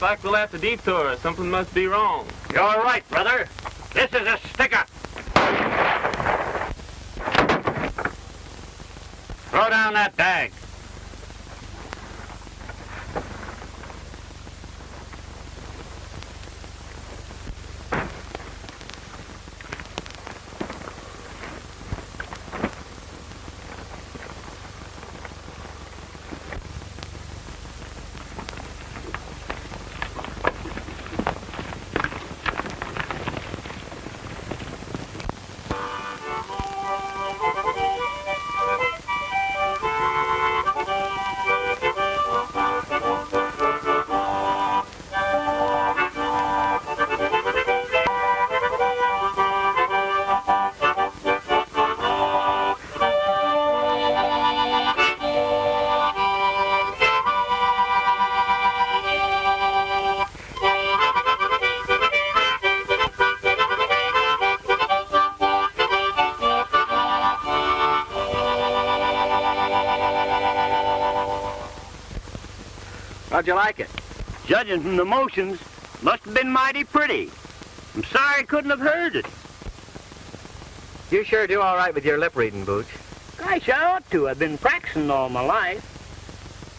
like we'll have to detour. Something must be wrong. You're right, brother. This is a stick-up. Throw down that bag. How'd you like it? Judging from the motions, must have been mighty pretty. I'm sorry I couldn't have heard it. You sure do all right with your lip reading, Bootch. Gosh, I ought to. I've been practicing all my life.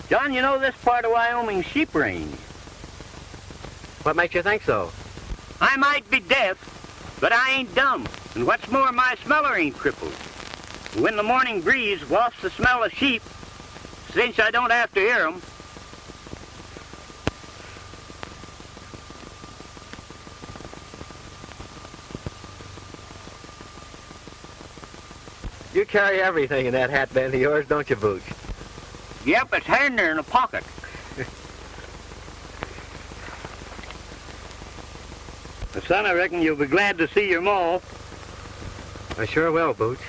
John, you know this part of Wyoming's sheep range. What makes you think so? I might be deaf, but I ain't dumb. And what's more, my smeller ain't crippled. When the morning breeze wafts the smell of sheep, since I don't have to hear 'em, You carry everything in that hat band of yours, don't you, Bootch? yep, it's handy in a pocket. Son, I reckon you'll be glad to see your ma. I sure will, Bootch.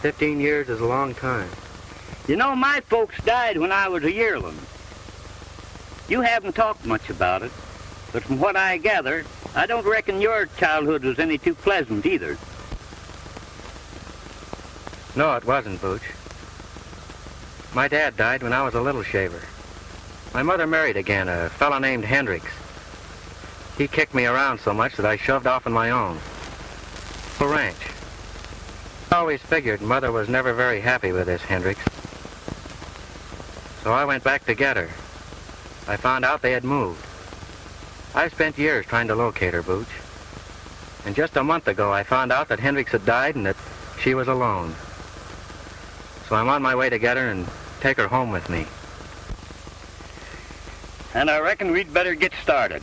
15 years is a long time. You know, my folks died when I was a yearling. You haven't talked much about it, but from what I gather, I don't reckon your childhood was any too pleasant either. No, it wasn't, Bootch. My dad died when I was a little shaver. My mother married again, a fellow named Hendricks. He kicked me around so much that I shoved off on my own. A ranch. I always figured Mother was never very happy with this Hendricks. So I went back to get her. I found out they had moved. I spent years trying to locate her, Bootch. And just a month ago, I found out that Hendricks had died and that she was alone. So I'm on my way to get her and take her home with me. And I reckon we'd better get started.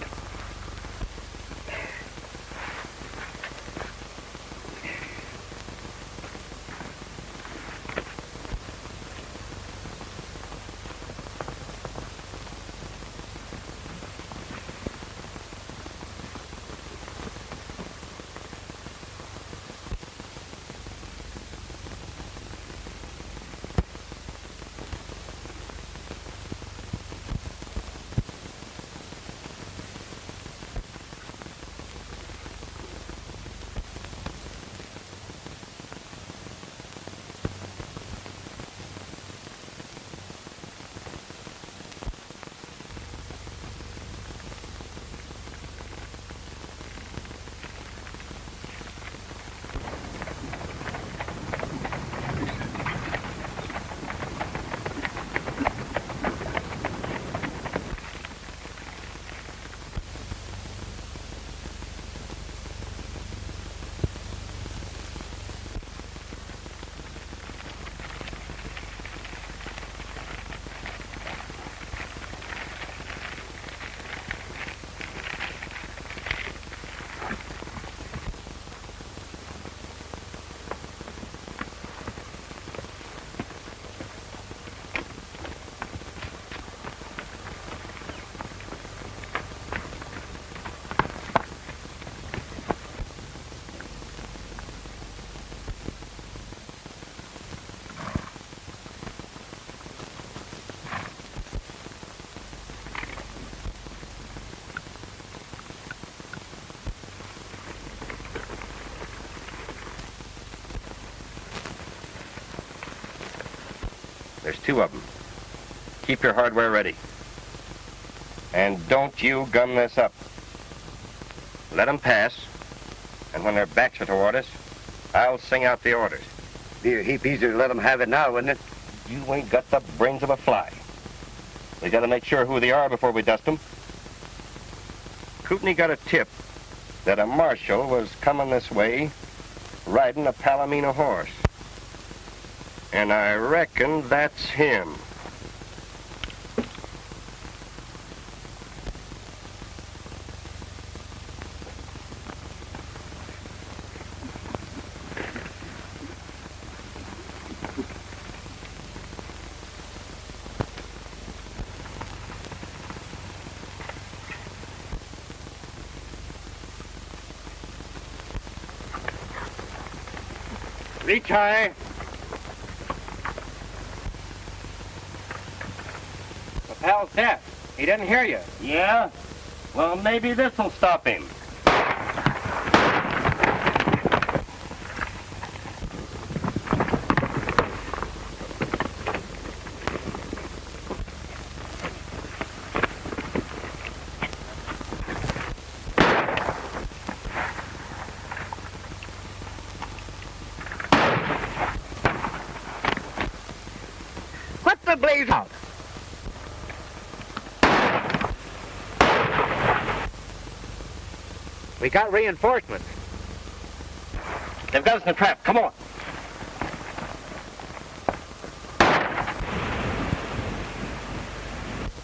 There's 2 of them. Keep your hardware ready. And don't you gum this up. Let them pass, and when their backs are toward us, I'll sing out the orders. Be a heap easier to let them have it now, wouldn't it? You ain't got the brains of a fly. We gotta make sure who they are before we dust them. Kootenai got a tip that a marshal was coming this way riding a Palomino horse. And I reckon that's him. Reach high. The pal's deaf. He didn't hear you. Yeah? Well, maybe this'll stop him. Blaze out. We got reinforcements. They've got us in a trap. Come on.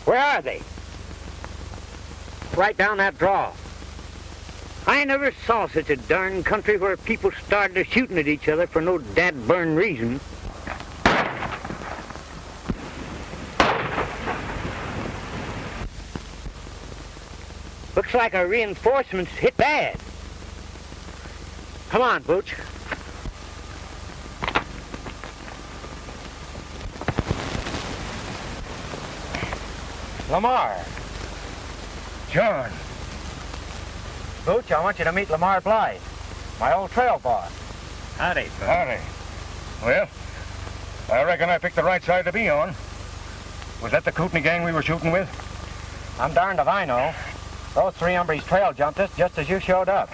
Where are they? Right down that draw. I never saw such a darn country where people started shooting at each other for no dad-burn reason. Looks like our reinforcements hit bad. Come on, Bootch. Lamar. John. Bootch, I want you to meet Lamar Blythe, my old trail boss. Howdy, son. Howdy. Well, I reckon I picked the right side to be on. Was that the Kootenai gang we were shooting with? I'm darned if I know. Those three hombres trail jumped us just as you showed up.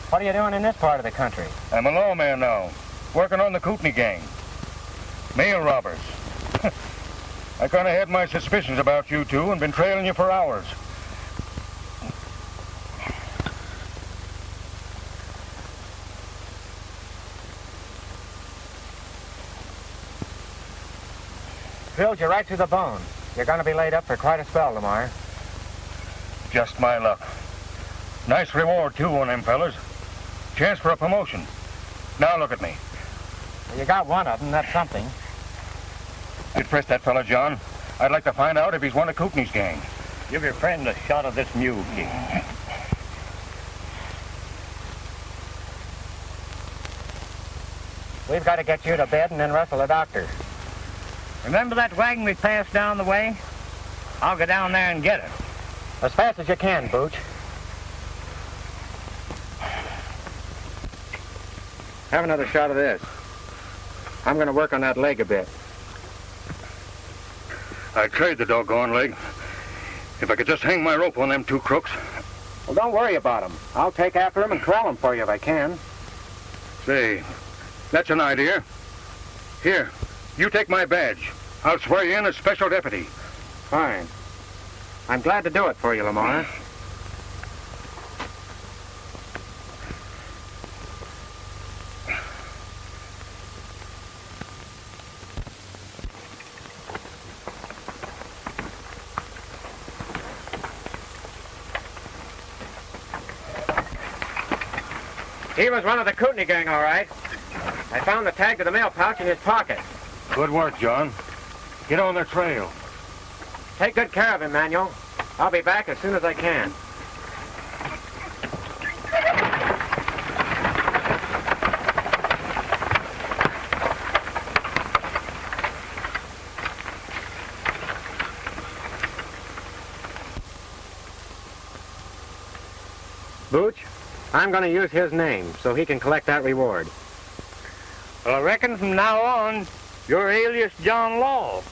What are you doing in this part of the country? I'm a lawman now, working on the Kootenai gang. Mail robbers. I kind of had my suspicions about you two and been trailing you for hours. Drilled you right through the bone. You're going to be laid up for quite a spell, Lamar. Just my luck. Nice reward, too, on them fellas. Chance for a promotion. Now look at me. Well, you got one of them, that's something. You'd press that fella, John. I'd like to find out if he's one of Kootenai's gang. Give your friend a shot of this mule, King. We've got to get you to bed and then rustle a doctor. Remember that wagon we passed down the way? I'll go down there and get it. As fast as you can, Bootch. Have another shot of this. I'm going to work on that leg a bit. I'd trade the doggone leg. If I could just hang my rope on them two crooks. Well, don't worry about them. I'll take after them and corral them for you if I can. Say, that's an idea. Here, you take my badge. I'll swear you in as special deputy. Fine. I'm glad to do it for you, Lamar. He was one of the Kootenai gang, all right. I found the tag to the mail pouch in his pocket. Good work, John. Get on their trail. Take good care of him, Manuel. I'll be back as soon as I can. Bootch, I'm going to use his name so he can collect that reward. Well, I reckon from now on, you're Alias John Law.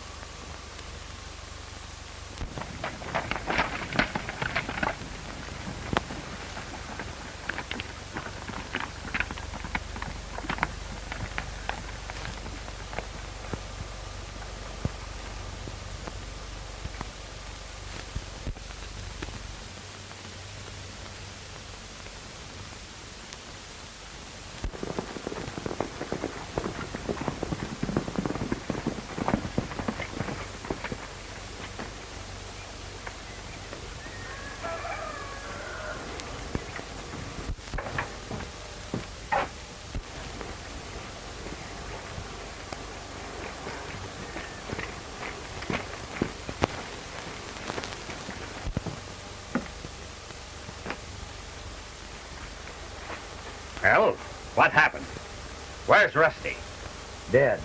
Well, what happened? Where's Rusty? Dead.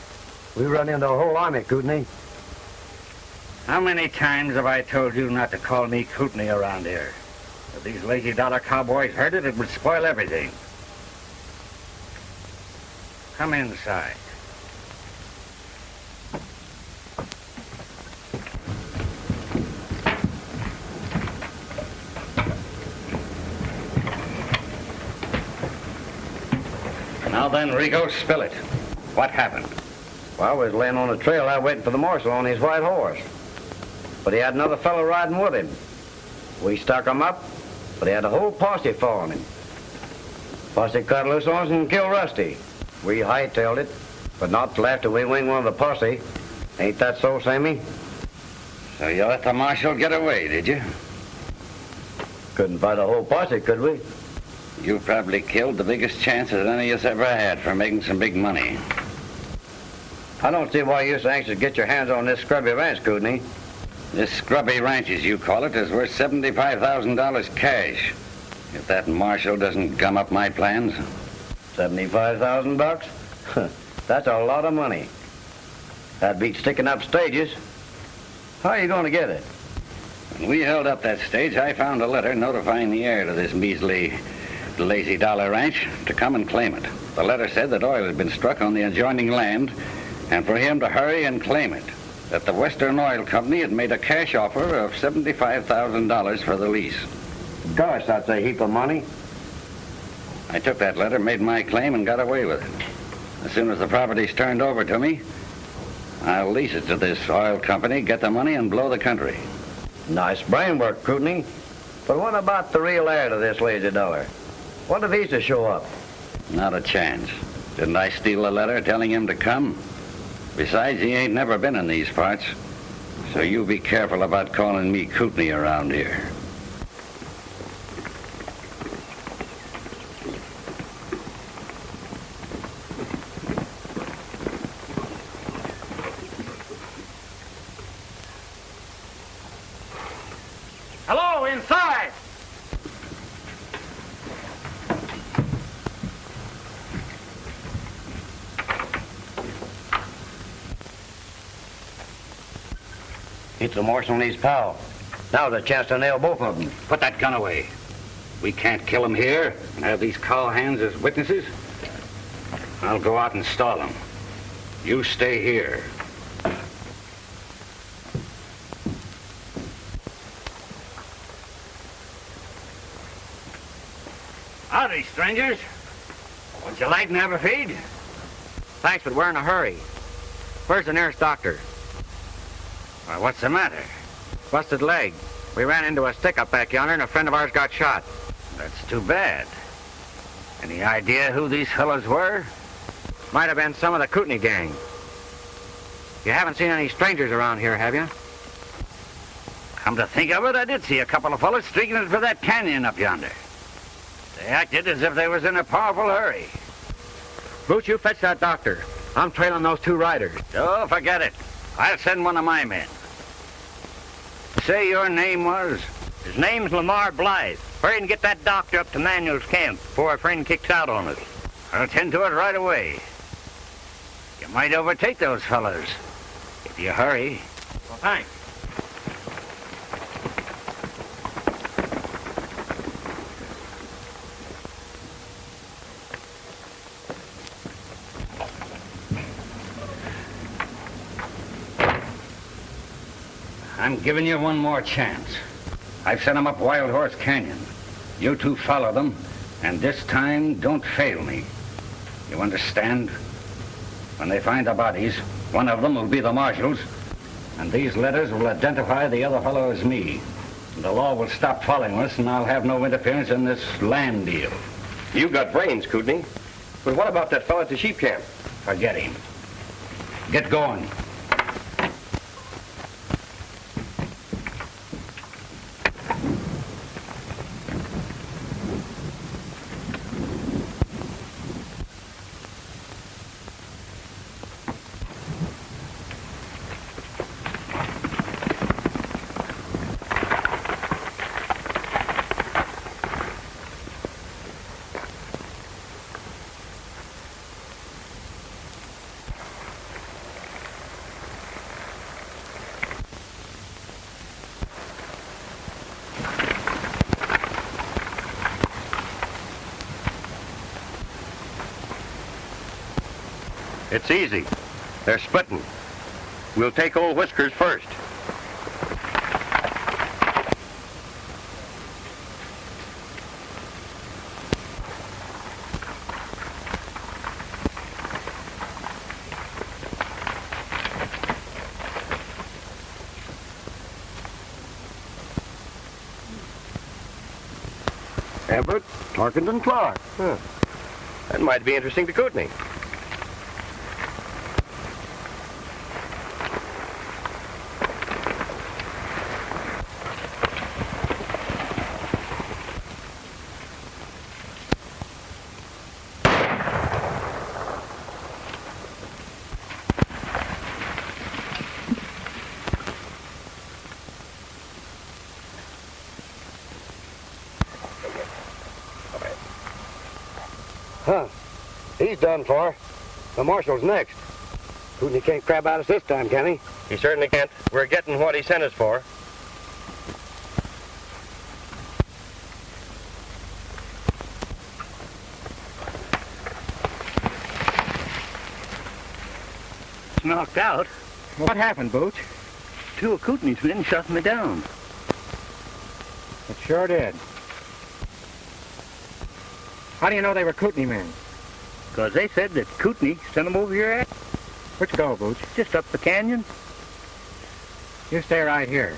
We run into a whole army, Kootenai. How many times have I told you not to call me Kootenai around here? If these lazy dollar cowboys heard it, it would spoil everything. Come inside. Now then, Rico, spill it. What happened? Well, I was laying on the trail out waiting for the marshal on his white horse. But he had another fellow riding with him. We stuck him up, but he had a whole posse following him. Posse cut loose on us and killed Rusty. We hightailed it, but not till after we winged one of the posse. Ain't that so, Sammy? So you let the marshal get away, did you? Couldn't fight a whole posse, could we? You probably killed the biggest chance that any of us ever had for making some big money. I don't see why you're so anxious to get your hands on this scrubby ranch, Kootenai. This scrubby ranch, as you call it, is worth $75,000 cash. If that marshal doesn't gum up my plans. $75,000? That's a lot of money. That beats sticking up stages. How are you going to get it? When we held up that stage, I found a letter notifying the heir to this measly, lazy dollar ranch to come and claim it. The letter said that oil had been struck on the adjoining land and for him to hurry and claim it. That the Western Oil Company had made a cash offer of $75,000 for the lease. Gosh, that's a heap of money. I took that letter, made my claim, and got away with it. As soon as the property's turned over to me, I'll lease it to this oil company, get the money, and blow the country. Nice brain work, Kootenai. But what about the real heir to this lazy dollar? What if he's to show up? Not a chance. Didn't I steal a letter telling him to come? Besides, he ain't never been in these parts. So you be careful about calling me Kootenai around here. Hello, inside! It's the marshal and his pal. Now's a chance to nail both of them. Put that gun away. We can't kill him here and have these cowhands as witnesses. I'll go out and stall him. You stay here. Howdy, strangers. Would you like to have a feed? Thanks, but we're in a hurry. Where's the nearest doctor? Well, what's the matter? Busted leg. We ran into a stick up back yonder and a friend of ours got shot. That's too bad. Any idea who these fellows were? Might have been some of the Kootenai gang. You haven't seen any strangers around here, have you? Come to think of it, I did see a couple of fellows streaking it for that canyon up yonder. They acted as if they was in a powerful hurry. Bootch, you fetch that doctor. I'm trailing those two riders. Oh, forget it. I'll send one of my men. Say your name was? His name's Lamar Blythe. Hurry and get that doctor up to Manuel's camp before our friend kicks out on us. I'll tend to it right away. You might overtake those fellows if you hurry. Well, thanks. I'm giving you one more chance. I've sent them up Wild Horse Canyon. You two follow them, and this time don't fail me. You understand? When they find the bodies, one of them will be the marshal's, and these letters will identify the other fellow as me. The law will stop following us, and I'll have no interference in this land deal. You've got brains, Kootenai. But what about that fellow at the sheep camp? Forget him. Get going. It's easy. They're splitting. We'll take old Whiskers first. Everett, Tarkington, Clark. Huh. That might be interesting to Kootenai. Huh. He's done for. The marshal's next. Kootenai can't crab out us this time, can he? He certainly can't. We're getting what he sent us for. Knocked out. What happened, Bootch? Two of Kootenai's men shot me down. It sure did. How do you know they were Kootenai men? Because they said that Kootenai sent them over your ass. Where'd you go, Bootch? Just up the canyon. You stay right here.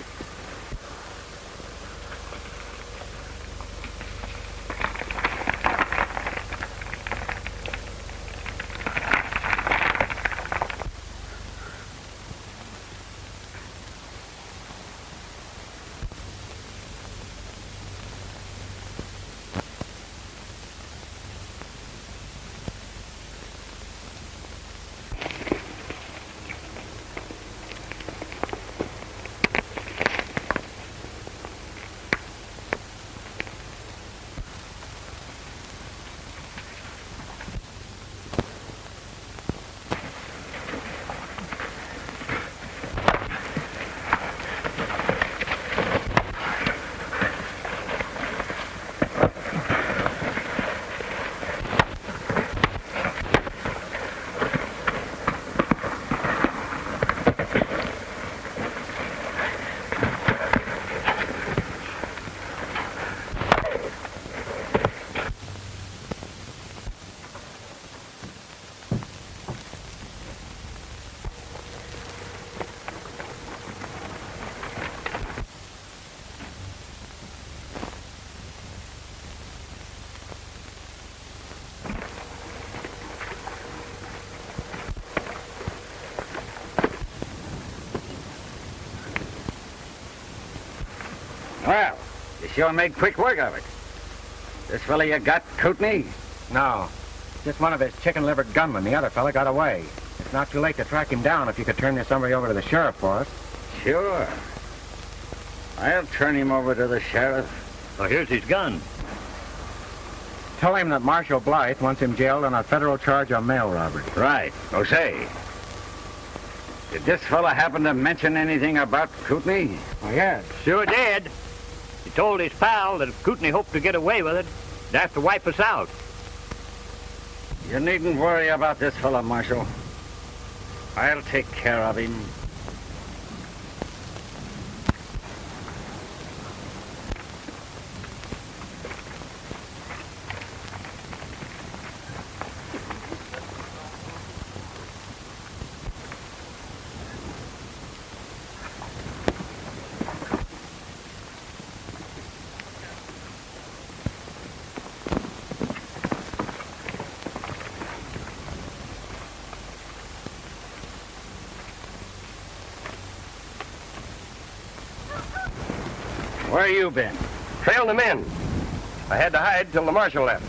Well, you sure made quick work of it. This fella you got, Kootenai? No. Just one of his chicken-livered gunmen. The other fella got away. It's not too late to track him down if you could turn this somebody over to the sheriff for us. Sure. I'll turn him over to the sheriff. Oh, here's his gun. Tell him that Marshal Blythe wants him jailed on a federal charge of mail robbery. Right. Oh, say, did this fella happen to mention anything about Kootenai? Oh, yes. Sure did. He told his pal that if Kootenai hoped to get away with it, they'd have to wipe us out. You needn't worry about this fella, Marshal. I'll take care of him. Where you been? Trailed them in. I had to hide till the marshal left.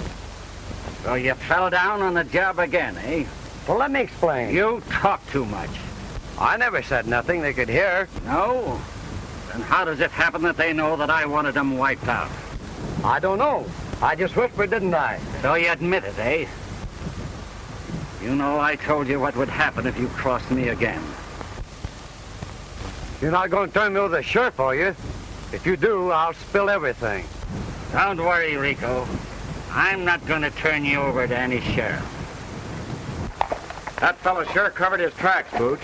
So you fell down on the job again, eh? Well, let me explain. You talk too much. I never said nothing they could hear. No? Then how does it happen that they know that I wanted them wiped out? I don't know. I just whispered, didn't I? So you admit it, eh? You know I told you what would happen if you crossed me again. You're not going to turn me over to the sheriff, are you? If you do, I'll spill everything. Don't worry, Rico. I'm not going to turn you over to any sheriff. That fellow sure covered his tracks, Bootch.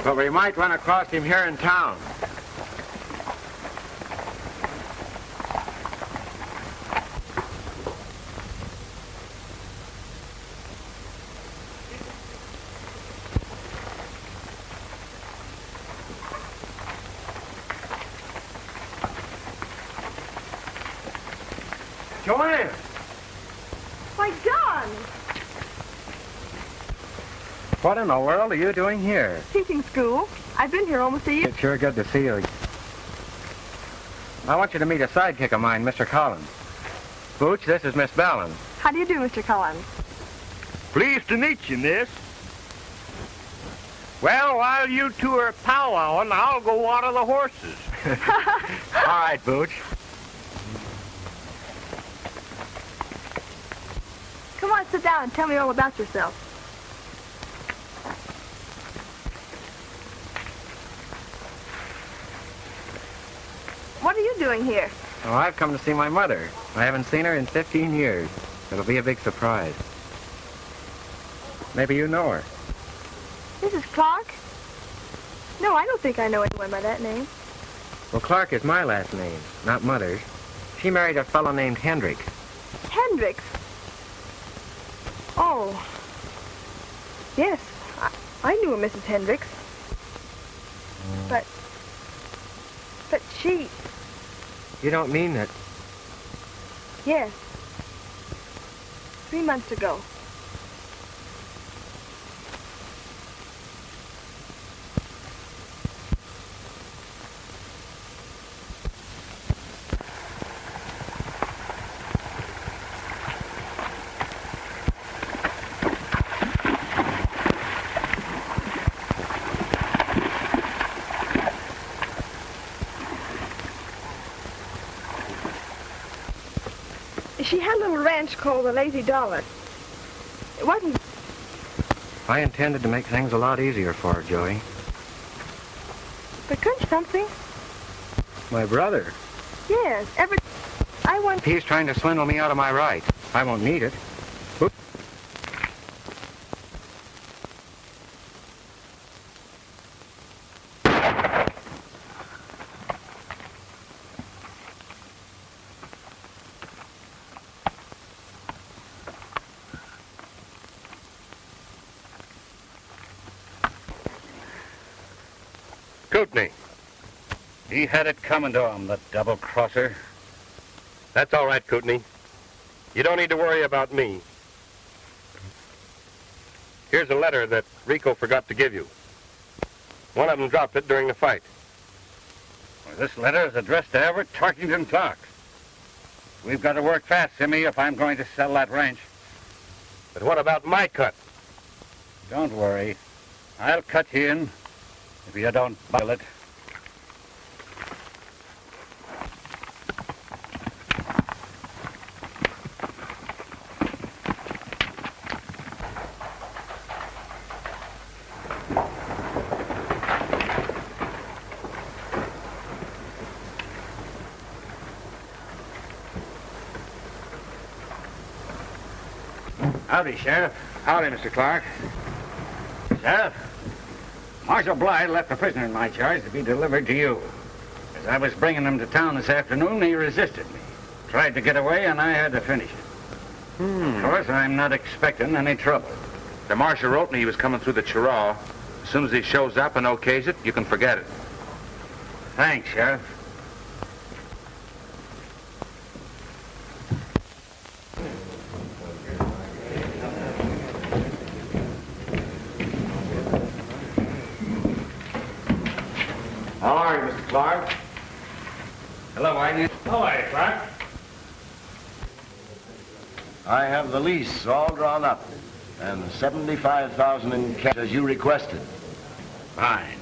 But we might run across him here in town. Joanne! Why, John! What in the world are you doing here? Teaching school. I've been here almost a year. It's sure good to see you. I want you to meet a sidekick of mine, Mr. Collins. Bootch, this is Miss Ballin. How do you do, Mr. Collins? Pleased to meet you, miss. Well, while you two are powwowing, I'll go water the horses. All right, Bootch. Come on, sit down and tell me all about yourself. What are you doing here? Oh, I've come to see my mother. I haven't seen her in 15 years. It'll be a big surprise. Maybe you know her. Mrs. Clark? No, I don't think I know anyone by that name. Well, Clark is my last name, not Mother's. She married a fellow named Hendricks. Hendricks? Oh. Yes, I knew a Mrs. Hendricks. But she... You don't mean that... Yes. 3 months ago. She had a little ranch called the Lazy Dollar. It wasn't... I intended to make things a lot easier for her, Joey. But couldn't something? My brother? Yes, I want... He's trying to swindle me out of my right. I won't need it. Kootenai. He had it coming to him, the double-crosser. That's all right, Kootenai. You don't need to worry about me. Here's a letter that Rico forgot to give you. One of them dropped it during the fight. Well, this letter is addressed to Everett Tarkington Clark. We've got to work fast, Simmy, if I'm going to sell that ranch. But what about my cut? Don't worry. I'll cut you in if you don't buy it. Howdy, Sheriff. Howdy, Mr. Clark. Sheriff, Marshal Blythe left a prisoner in my charge to be delivered to you. As I was bringing him to town this afternoon, he resisted me. Tried to get away, and I had to finish him. Of course, I'm not expecting any trouble. The marshal wrote me he was coming through the Chirraw. As soon as he shows up and okays it, you can forget it. Thanks, Sheriff. How are you, Mr. Clark? Hello, Agnes. Hello, Clark. I have the lease all drawn up and $75,000 in cash as you requested. Fine.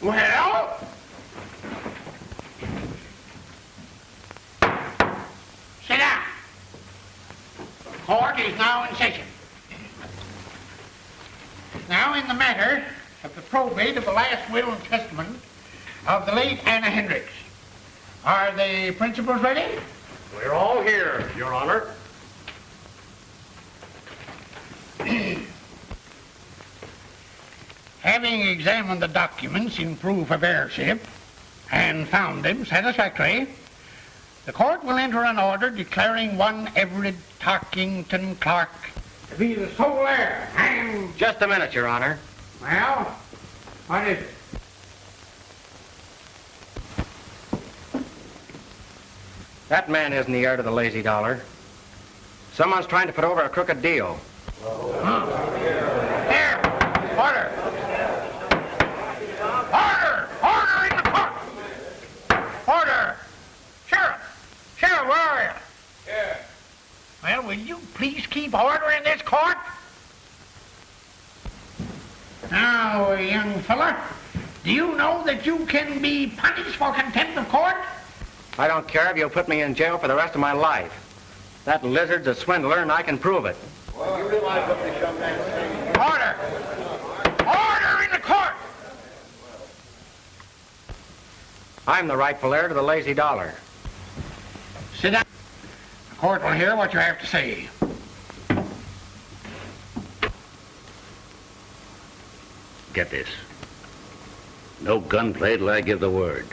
Well? court is now in session. Now, in the matter of the probate of the last will and testament of the late Anna Hendricks, are the principals ready? We're all here, Your Honor. Having examined the documents in proof of heirship and found them satisfactory, the court will enter an order declaring one Everett Tarkington Clark to be the sole heir and... Just a minute, Your Honor. Well, what is it? That man isn't the heir to the lazy dollar. Someone's trying to put over a crooked deal. There! Order! Order! Order in the court! Order! Sheriff! Sheriff, where are you? Here. Well, will you please keep order in this court? Now, young fella, do you know that you can be punished for contempt of court? I don't care if you'll put me in jail for the rest of my life. That lizard's a swindler, and I can prove it. Well, you realize what this young man's saying? Order! Order in the court! I'm the rightful heir to the lazy dollar. Sit down. The court will hear what you have to say. Get this. No gunplay till I give the word.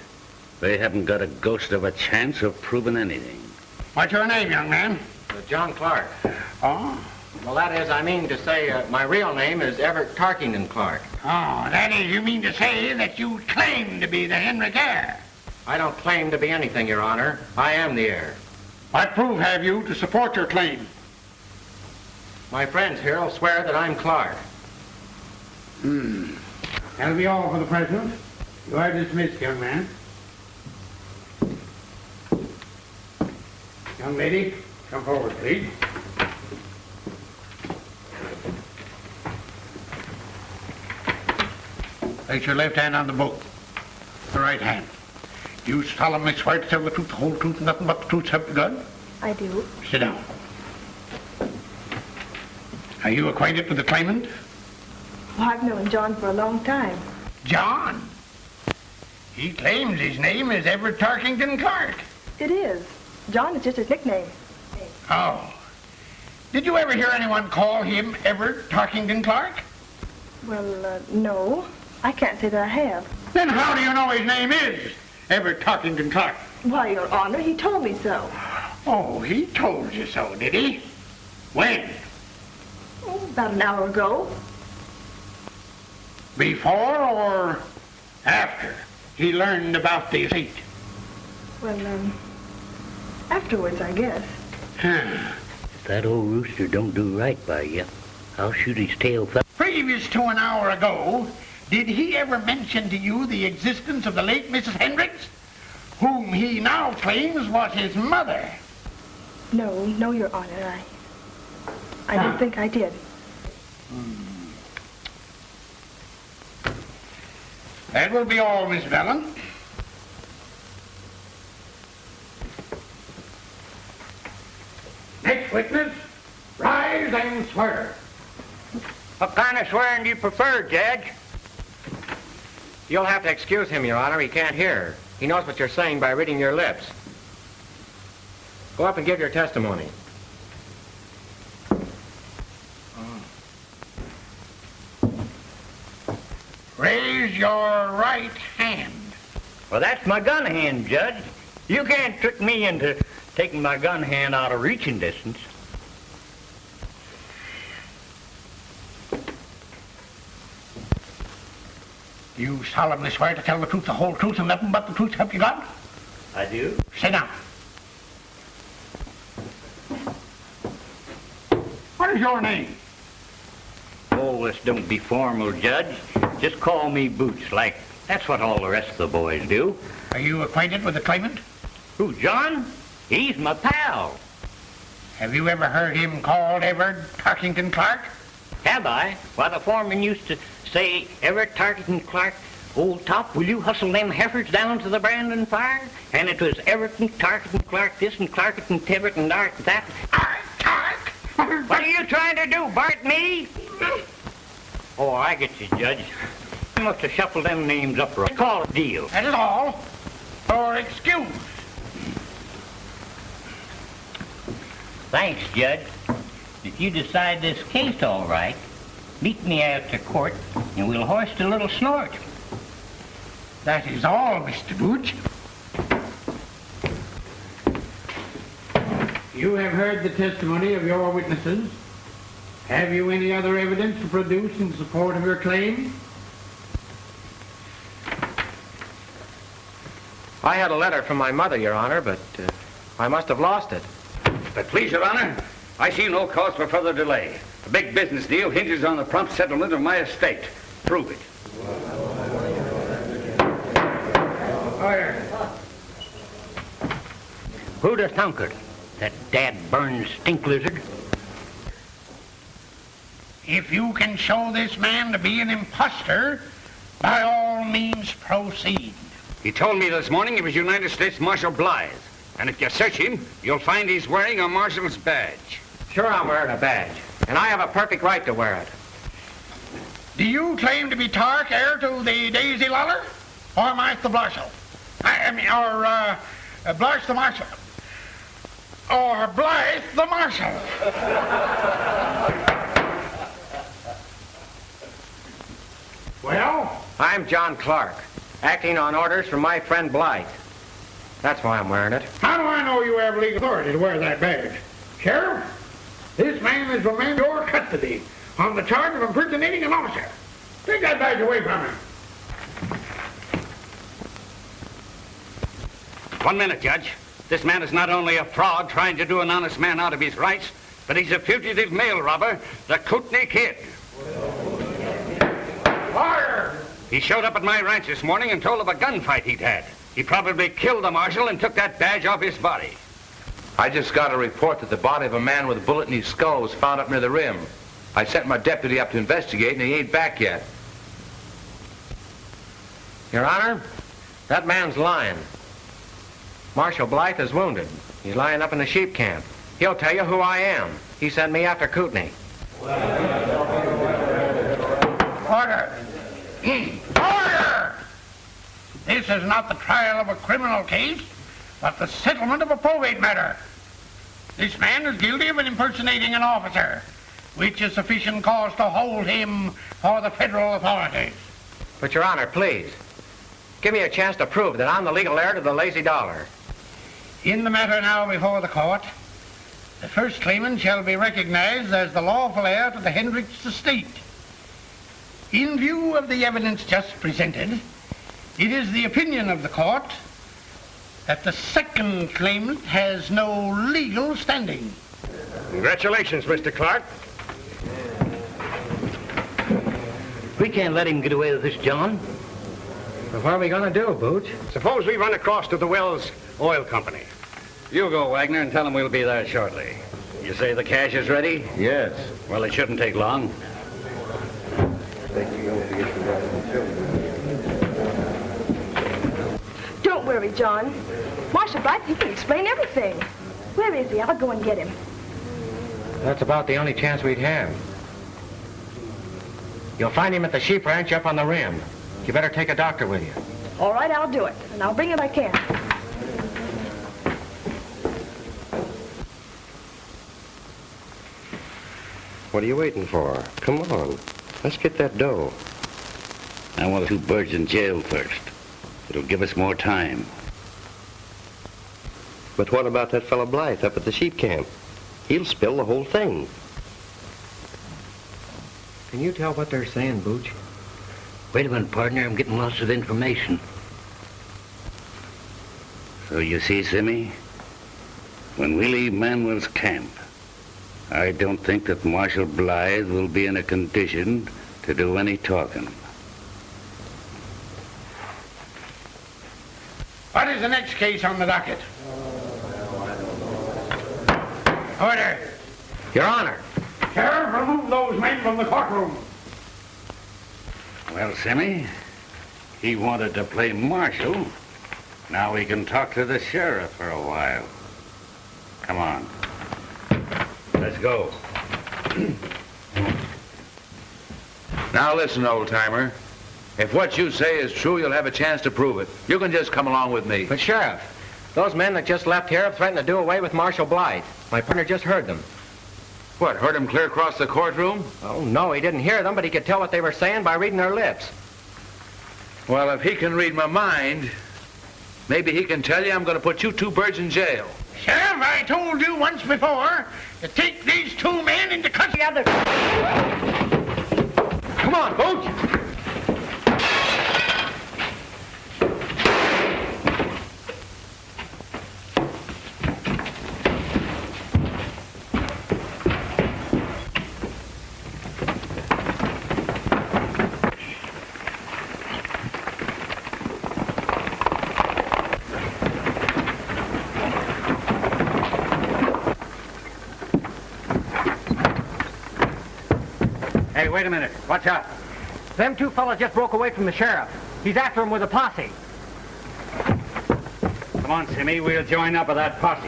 They haven't got a ghost of a chance of proving anything. What's your name, young man? John Clark. Oh? Well, that is, I mean to say, my real name is Everett Tarkington Clark. Oh, that is, you mean to say that you claim to be the Henrik heir? I don't claim to be anything, Your Honor. I am the heir. What proof have you to support your claim? My friends here will swear that I'm Clark. That'll be all for the present. You are dismissed, young man. Young lady, come forward, please. Place your left hand on the book. The right hand. You solemnly swear to tell the truth, the whole truth, and nothing but the truth, help you God? I do. Sit down. Are you acquainted with the claimant? Well, I've known John for a long time. John? He claims his name is Everett Tarkington Clark. It is. John is just his nickname. Oh. Did you ever hear anyone call him Everett Tarkington Clark? Well, no. I can't say that I have. Then how do you know his name is Everett Tarkington Clark? Why, Your Honor, he told me so. Oh, he told you so, did he? When? Oh, about an hour ago. Before or after he learned about the estate? Well, afterwards, I guess. If that old rooster don't do right by you, I'll shoot his tail. Previous to an hour ago, did he ever mention to you the existence of the late Mrs. Hendricks, whom he now claims was his mother? No, Your Honor, I don't think I did. That will be all, Miss Vellon. Next witness, rise and swear. What kind of swearing do you prefer, Judge? You'll have to excuse him, Your Honor. He can't hear. He knows what you're saying by reading your lips. Go up and give your testimony. Raise your right hand. Well, that's my gun hand, Judge. You can't trick me into taking my gun hand out of reaching distance. You solemnly swear to tell the truth, the whole truth, and nothing but the truth, help you God? I do. Sit down. What is your name? Oh, this don't be formal, Judge. Just call me Bootch, like that's what all the rest of the boys do. Are you acquainted with the claimant? Who, John? He's my pal. Have you ever heard him called Everett Tarkington Clark? Have I? Why, the foreman used to say, Everett Tarkington Clark, old top, will you hustle them heifers down to the branding fire? And it was Everett and Tarkington Clark this and Clark and Tibbet and Dark that. Tark! What are you trying to do, Bart, me? Oh, I get you, Judge. You must have shuffled them names up right. Call a deal. That is all. Or excuse. Thanks, Judge. If you decide this case all right, meet me after court, and we'll hoist a little snort. That is all, Mr. Bootch. You have heard the testimony of your witnesses. Have you any other evidence to produce in support of your claim? I had a letter from my mother, Your Honor, but I must have lost it. But please, Your Honor, I see no cause for further delay. A big business deal hinges on the prompt settlement of my estate. Prove it. Order. Who'd have thunk it? That dad-burned stink lizard? If you can show this man to be an impostor, by all means proceed. He told me this morning he was United States Marshal Blythe. And if you search him, you'll find he's wearing a marshal's badge. Sure, I'm wearing a badge, and I have a perfect right to wear it. Do you claim to be Tark, heir to the Daisy Luller? Or Martha Blushel? Blush the Marshal? Or Blythe the Marshal? Well? I'm John Clark, acting on orders from my friend Blythe. That's why I'm wearing it. How do I know you have legal authority to wear that badge? Sheriff, this man is remanded in your custody on the charge of impersonating an officer. Take that badge away from him. 1 minute, Judge. This man is not only a fraud trying to do an honest man out of his rights, but he's a fugitive mail robber, the Kootenai Kid. Order! He showed up at my ranch this morning and told of a gunfight he'd had. He probably killed the marshal and took that badge off his body. I just got a report that the body of a man with a bullet in his skull was found up near the rim. I sent my deputy up to investigate, and he ain't back yet. Your Honor, that man's lying. Marshal Blythe is wounded. He's lying up in the sheep camp. He'll tell you who I am. He sent me after Kootenai. Order! Order! This is not the trial of a criminal case, but the settlement of a probate matter. This man is guilty of impersonating an officer, which is sufficient cause to hold him for the federal authorities. But, Your Honor, please, give me a chance to prove that I'm the legal heir to the lazy dollar. In the matter now before the court, the first claimant shall be recognized as the lawful heir to the Hendricks estate. In view of the evidence just presented, it is the opinion of the court that the second claimant has no legal standing. Congratulations, Mr. Clark. We can't let him get away with this, John. But what are we going to do, Bootch? Suppose we run across to the Wells Oil Company. You go, Wagner, and tell him we'll be there shortly. You say the cash is ready? Yes. Well, it shouldn't take long. Don't worry, John. Marshal Blythe, he can explain everything. Where is he? I'll go and get him. That's about the only chance we'd have. You'll find him at the sheep ranch up on the rim. You better take a doctor with you. All right, I'll do it, and I'll bring it I can. What are you waiting for? Come on. Let's get that dough. I want 2 birds in jail first. It'll give us more time. But what about that fellow Blythe up at the sheep camp? He'll spill the whole thing. Can you tell what they're saying, Bootch? Wait a minute, partner. I'm getting lots of information. So you see, Simmy, when we leave Manuel's camp, I don't think that Marshal Blythe will be in a condition to do any talking. What is the next case on the docket? Order. Your Honor. Sheriff, remove those men from the courtroom. Well, Simmy, he wanted to play marshal. Now we can talk to the sheriff for a while. Come on. Let's go. Now listen, old-timer. If what you say is true, you'll have a chance to prove it. You can just come along with me. But, Sheriff, those men that just left here have threatened to do away with Marshal Blythe. My partner just heard them. What, heard him clear across the courtroom? Oh, no, he didn't hear them, but he could tell what they were saying by reading their lips. Well, if he can read my mind, maybe he can tell you I'm going to put you two birds in jail. Sheriff, I told you once before to take these two men into custody. Come on, Bootch. Hey, wait a minute. Watch out. Them two fellas just broke away from the sheriff. He's after them with a posse. Come on, Simmy. We'll join up with that posse.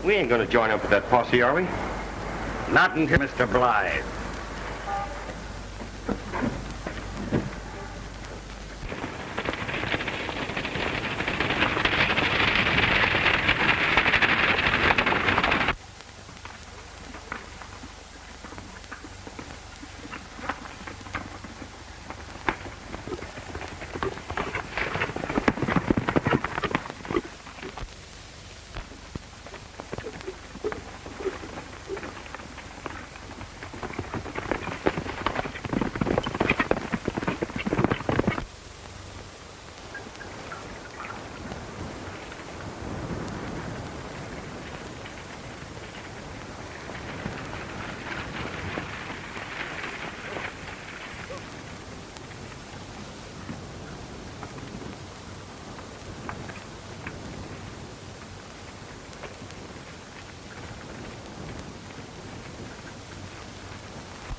We ain't gonna join up with that posse, are we? Not until Mr. Blythe.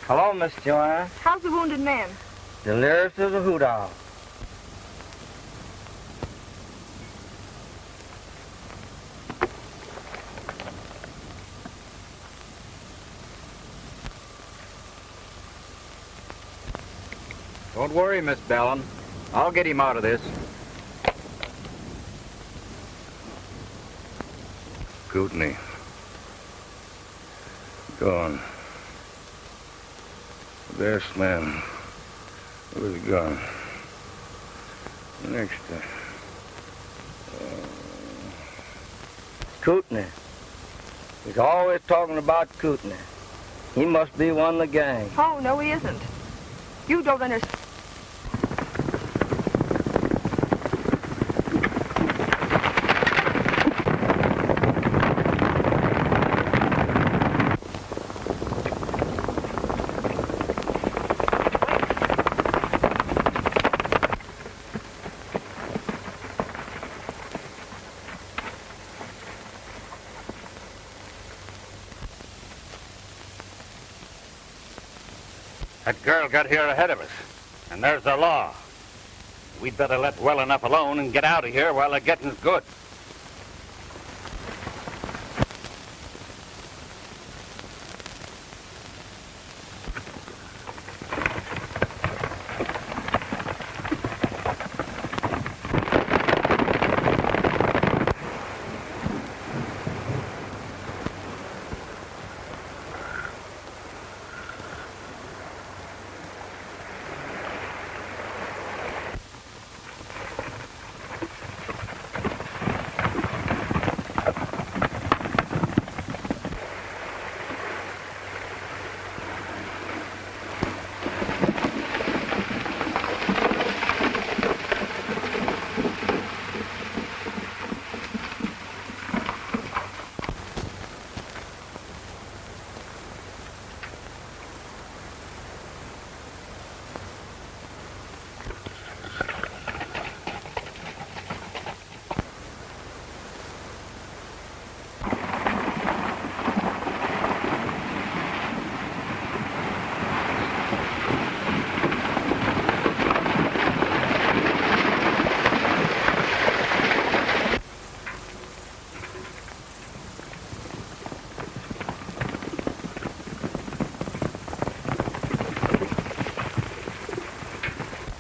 Hello, Miss Joanna. How's the wounded man? Delirious as a hoot owl. Don't worry, Miss Bellin. I'll get him out of this. Kootenai. Gone. This man with a gun. Next Kootenai. He's always talking about Kootenai. He must be one of the gang. Oh, no, he isn't. You don't understand. That girl got here ahead of us, and there's the law. We'd better let well enough alone and get out of here while the getting's good.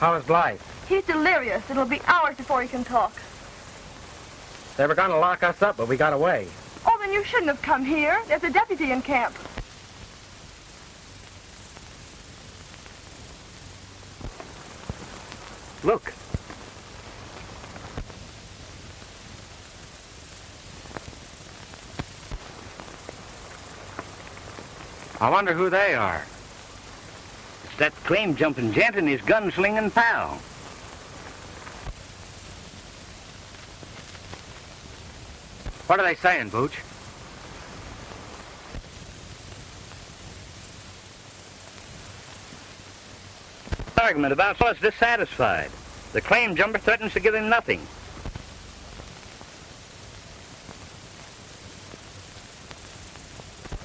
How is Blythe? He's delirious. It'll be hours before he can talk. They were going to lock us up, but we got away. Oh, then you shouldn't have come here. There's a deputy in camp. Look. I wonder who they are. It's that claim-jumping gent and his gun-slinging pal. What are they saying, Bootch? Argument about us dissatisfied. The claim jumper threatens to give him nothing.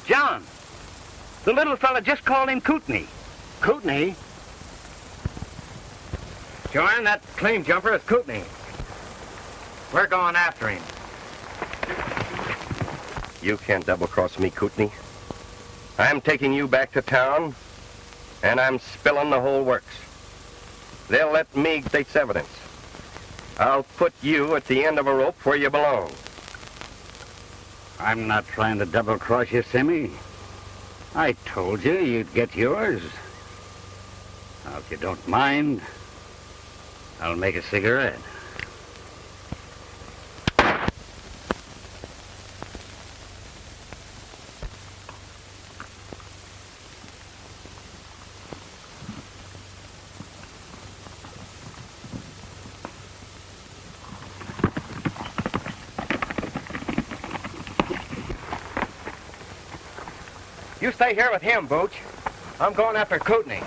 John, the little fella just called him Kootenai. Kootenai? Joanne, that claim jumper is Kootenai. We're going after him. You can't double-cross me, Kootenai. I'm taking you back to town, and I'm spilling the whole works. They'll let me take evidence. I'll put you at the end of a rope where you belong. I'm not trying to double-cross you, Simmy. I told you you'd get yours. Now, if you don't mind, I'll make a cigarette. You stay here with him, Bootch. I'm going after Kootenai.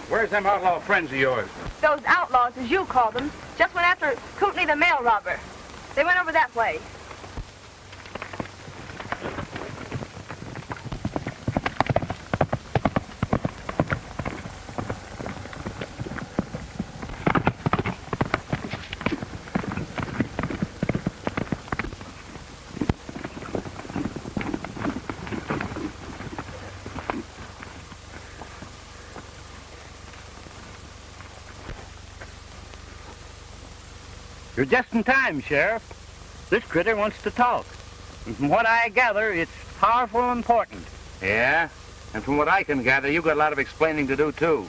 Where's them outlaw friends of yours? Those outlaws, as you call them, just went after Kootenai the mail robber. They went over that way. You're just in time, Sheriff. This critter wants to talk. And from what I gather, it's powerful important. Yeah? And from what I can gather, you've got a lot of explaining to do, too.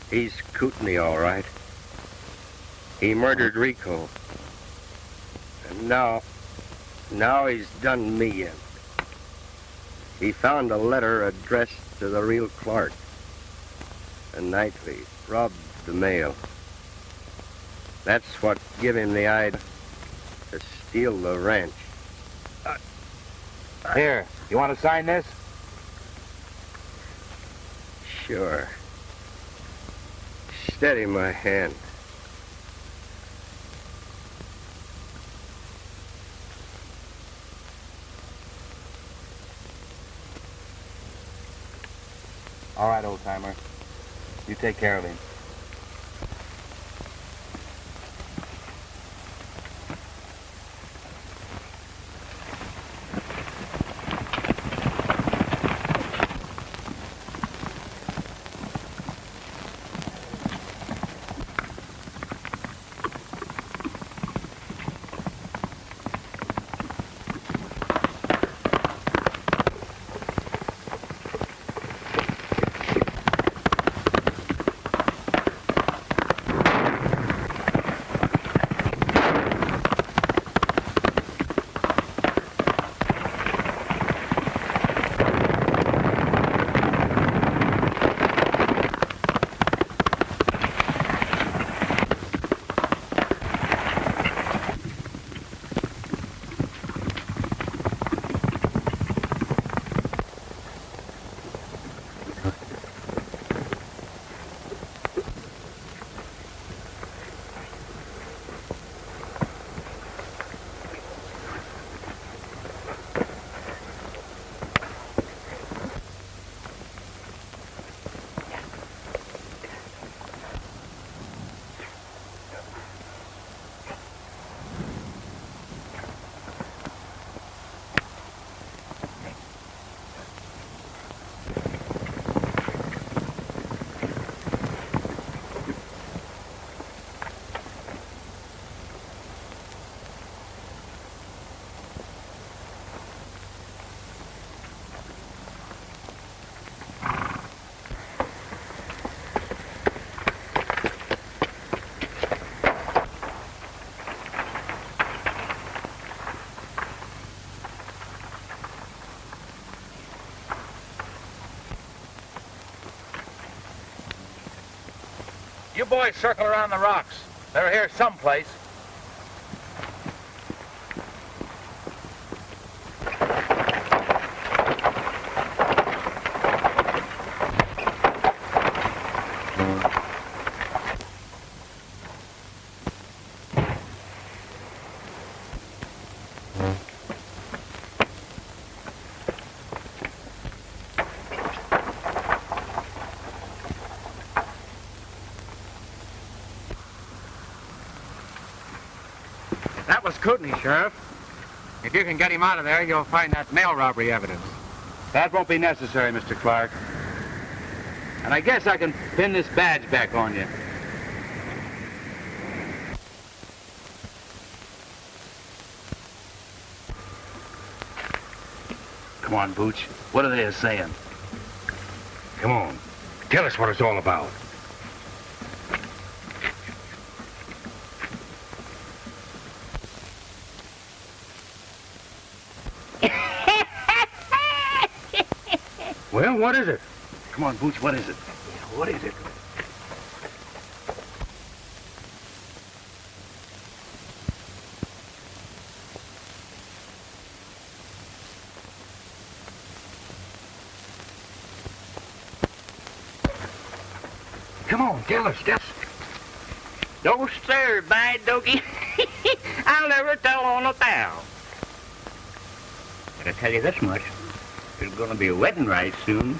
He's Kootenai, all right. He murdered Rico. And now he's done me in. He found a letter addressed to the real Clark. And nightly robbed the mail. That's what give him the idea to steal the ranch. Here, you want to sign this? Sure. Steady my hand. All right, old-timer. You take care of him. You boys circle around the rocks. They're here someplace. That was Kootenai, Sheriff. If you can get him out of there, you'll find that mail robbery evidence. That won't be necessary, Mr. Clark. And I guess I can pin this badge back on you. Come on, Bootch. What are they saying? Come on. Tell us what it's all about. Well, what is it? Come on, Bootch, what is it? What is it? Come on, tell us. No, sir, by doggy. I'll never tell on a pal. But I tell you this much. There's going to be a wedding right soon.